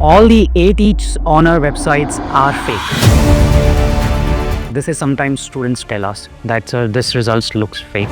all the 8 each honor websites are fake. This is sometimes students tell us that this results looks fake.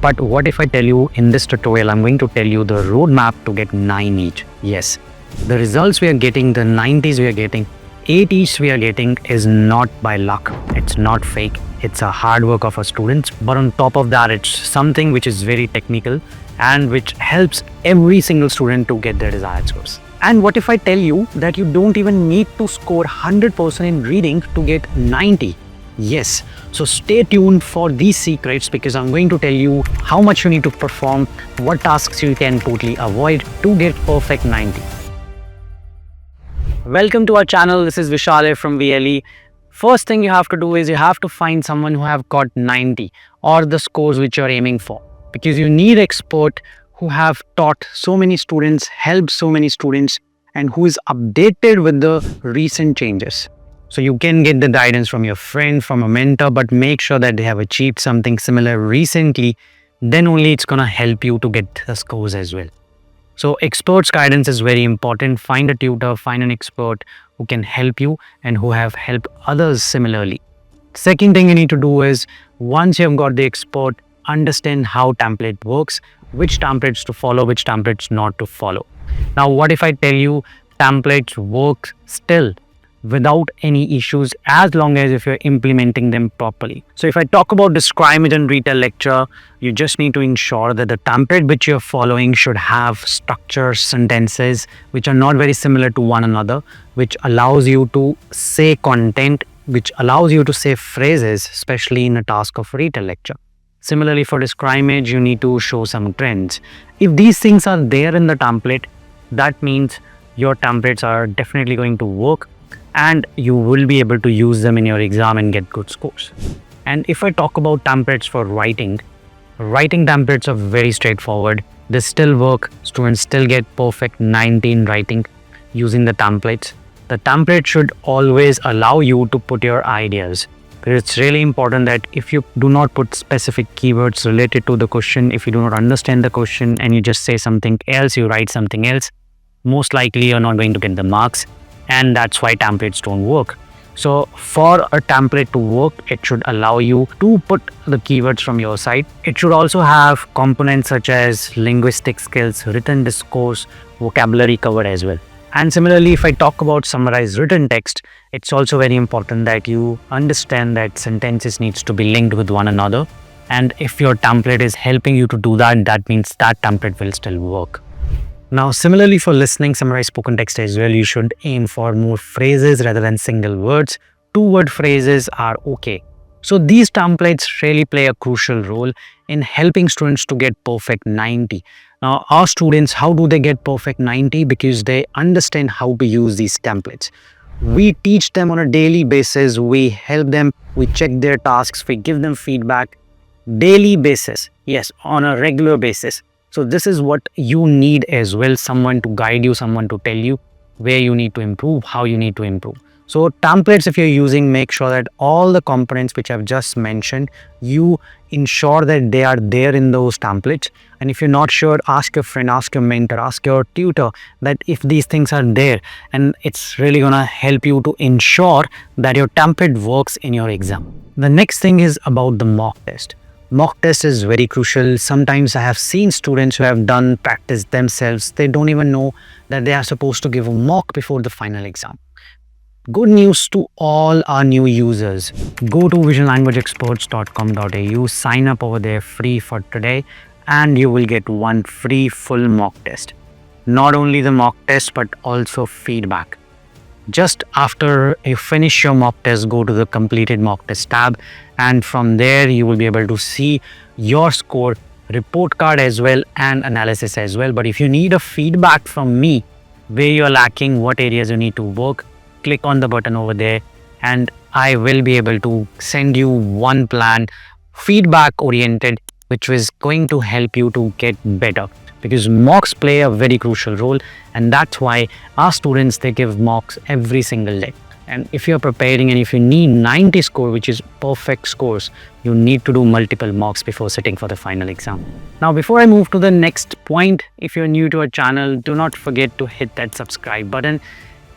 But what if I tell you in this tutorial, I'm going to tell you the roadmap to get 9 each. Yes, the results we are getting, the 90s we are getting, 8 each we are getting is not by luck. It's not fake. It's a hard work of our students. But on top of that, it's something which is very technical and which helps every single student to get their desired scores. And what if I tell you that you don't even need to score 100% in reading to get 90? Yes, so stay tuned for these secrets because I'm going to tell you how much you need to perform, what tasks you can totally avoid to get perfect 90. Welcome to our channel. This is Vishal from VLE. First thing you have to do is you have to find someone who have got 90 or the scores which you're aiming for, because you need expert who have taught so many students, helped so many students, and who is updated with the recent changes. So you can get the guidance from your friend, from a mentor, but make sure that they have achieved something similar recently. Then only it's going to help you to get the scores as well. So experts guidance is very important. Find a tutor, find an expert who can help you and who have helped others similarly. Second thing you need to do is, once you have got the expert, understand how template works, which templates to follow, which templates not to follow. Now, what if I tell you templates work still without any issues as long as if you're implementing them properly? So if I talk about the scrimmage and retail lecture, you just need to ensure that the template which you're following should have structures, sentences which are not very similar to one another, which allows you to say content, which allows you to say phrases, especially in a task of retail lecture. Similarly, for the scrimmage, you need to show some trends. If these things are there in the template, that means your templates are definitely going to work and you will be able to use them in your exam and get good scores. And if I talk about templates for writing templates are very straightforward. They still work. Students still get perfect 90 in writing using the templates. The template should always allow you to put your ideas. It's really important that if you do not put specific keywords related to the question, if you do not understand the question and you just say something else, you write something else, most likely you're not going to get the marks, and that's why templates don't work. So for a template to work, it should allow you to put the keywords from your side. It should also have components such as linguistic skills, written discourse, vocabulary covered as well. And similarly, if I talk about summarized written text, it's also very important that you understand that sentences needs to be linked with one another. And if your template is helping you to do that, that means that template will still work. Now, similarly for listening, summarized spoken text as well, you should aim for more phrases rather than single words. 2-word phrases are okay. So these templates really play a crucial role in helping students to get perfect 90. Now, our students, how do they get perfect 90? Because they understand how to use these templates. We teach them on a daily basis. We help them. We check their tasks. We give them feedback. Daily basis. Yes, on a regular basis. So this is what you need as well. Someone to guide you, someone to tell you where you need to improve, how you need to improve. So templates, if you're using, make sure that all the components which I've just mentioned, you ensure that they are there in those templates. And if you're not sure, ask your friend, ask your mentor, ask your tutor that if these things are there, and it's really gonna help you to ensure that your template works in your exam. The next thing is about the mock test. Mock test is very crucial. Sometimes I have seen students who have done practice themselves. They don't even know that they are supposed to give a mock before the final exam. Good news to all our new users. Go to visionlanguageexperts.com.au, sign up over there free for today, and you will get one free full mock test. Not only the mock test, but also feedback. Just after you finish your mock test, go to the completed mock test tab, and from there you will be able to see your score, report card as well, and analysis as well. But if you need a feedback from me, where you're lacking, what areas you need to work, click on the button over there and I will be able to send you one plan, feedback oriented, which was going to help you to get better, because mocks play a very crucial role, and that's why our students, they give mocks every single day. And if you're preparing and if you need 90 score, which is perfect scores, you need to do multiple mocks before sitting for the final exam. Now, before I move to the next point, if you're new to our channel, do not forget to hit that subscribe button.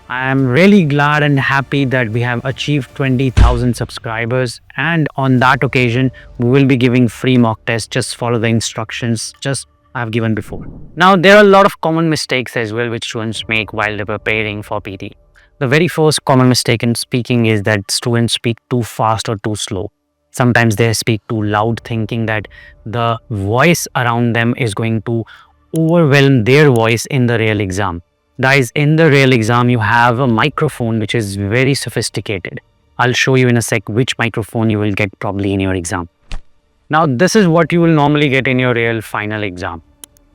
I am really glad and happy that we have achieved 20,000 subscribers, and on that occasion we will be giving free mock tests. Just follow the instructions just I have given before. Now, there are a lot of common mistakes as well which students make while they're preparing for PTE. The very first common mistake in speaking is that students speak too fast or too slow. Sometimes they speak too loud, thinking that the voice around them is going to overwhelm their voice in the real exam. Guys, in the real exam, you have a microphone which is very sophisticated. I'll show you in a sec which microphone you will get probably in your exam. Now, this is what you will normally get in your real final exam.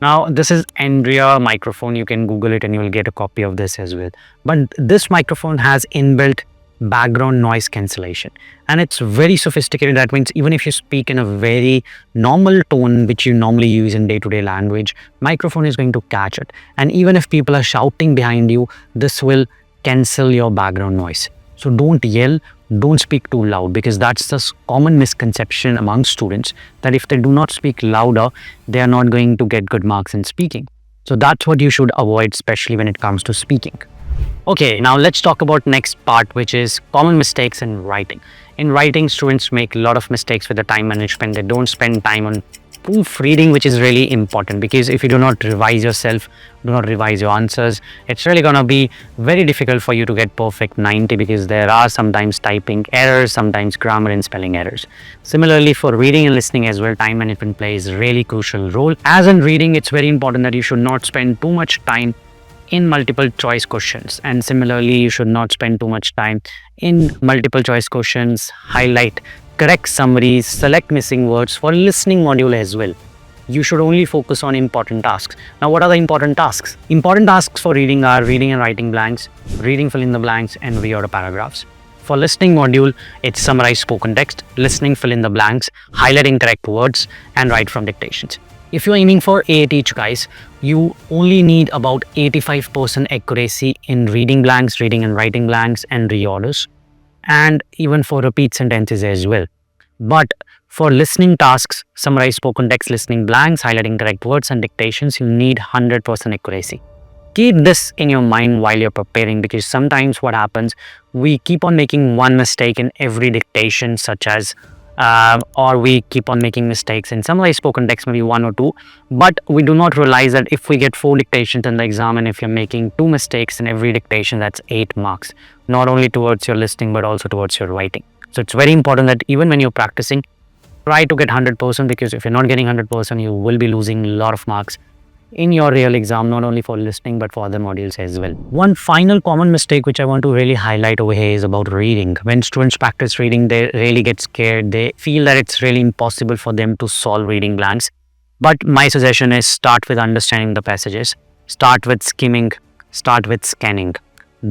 Now, this is Andrea microphone. You can Google it and you will get a copy of this as well. But this microphone has inbuilt background noise cancellation, and it's very sophisticated. That means even if you speak in a very normal tone which you normally use in day-to-day language, microphone is going to catch it. And even if people are shouting behind you, this will cancel your background noise. So don't yell, don't speak too loud, because that's the common misconception among students, that if they do not speak louder, they are not going to get good marks in speaking. So that's what you should avoid, especially when it comes to speaking. Okay, now let's talk about next part, which is common mistakes in writing. In writing, students make a lot of mistakes with the time management. They don't spend time on proofreading, which is really important, because if you do not revise yourself, do not revise your answers, it's really gonna be very difficult for you to get perfect 90, because there are sometimes typing errors, sometimes grammar and spelling errors. Similarly, for reading and listening as well, time management plays a really crucial role. As in reading, it's very important that you should not spend too much time in multiple choice questions, and similarly you should not spend too much time in multiple choice questions. Highlight, correct summaries, select missing words. For listening module as well, you should only focus on important tasks. Now, what are the important tasks? Important tasks for reading are reading and writing blanks, reading fill in the blanks, and reorder paragraphs. For listening module, it's summarize spoken text, listening fill in the blanks, highlighting correct words, and write from dictations. If you're aiming for AAT, guys, you only need about 85% accuracy in reading blanks, reading and writing blanks, and reorders, and even for repeat sentences as well. But for listening tasks, summarize spoken text, listening blanks, highlighting correct words, and dictations, you need 100% accuracy. Keep this in your mind while you're preparing, because sometimes what happens, we keep on making one mistake in every dictation, such as or we keep on making mistakes in summarize spoken text, maybe 1 or 2, but we do not realize that if we get 4 dictations in the exam, and if you're making 2 mistakes in every dictation, that's 8 marks, not only towards your listening but also towards your writing. So it's very important that even when you're practicing, try to get 100%, because if you're not getting 100%, you will be losing a lot of marks in your real exam, not only for listening but for other modules as well. One final common mistake which I want to really highlight over here is about reading. When students practice reading, they really get scared. They feel that it's really impossible for them to solve reading blanks. But my suggestion is start with understanding the passages, start with skimming, start with scanning.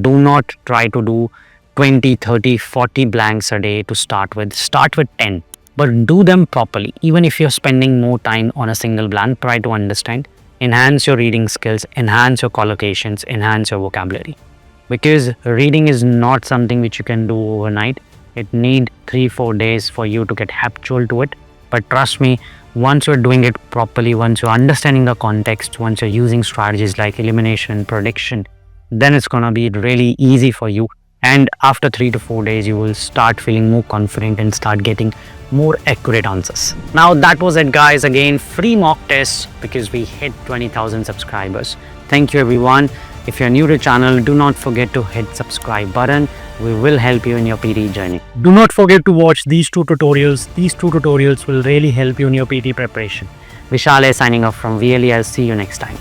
Do not try to do 20, 30, 40 blanks a day to start with. Start with 10, but do them properly. Even if you're spending more time on a single blank, try to understand. Enhance your reading skills, enhance your collocations, enhance your vocabulary. Because reading is not something which you can do overnight. It needs 3-4 days for you to get habitual to it. But trust me, once you're doing it properly, once you're understanding the context, once you're using strategies like elimination, prediction, then it's gonna be really easy for you. And after 3 to 4 days, you will start feeling more confident and start getting more accurate answers. Now, that was it, guys. Again, free mock tests, because we hit 20,000 subscribers. Thank you, everyone. If you're new to the channel, do not forget to hit subscribe button. We will help you in your PT journey. Do not forget to watch these 2 tutorials. These 2 tutorials will really help you in your PT preparation. Vishal is signing off from VLE. I'll see you next time.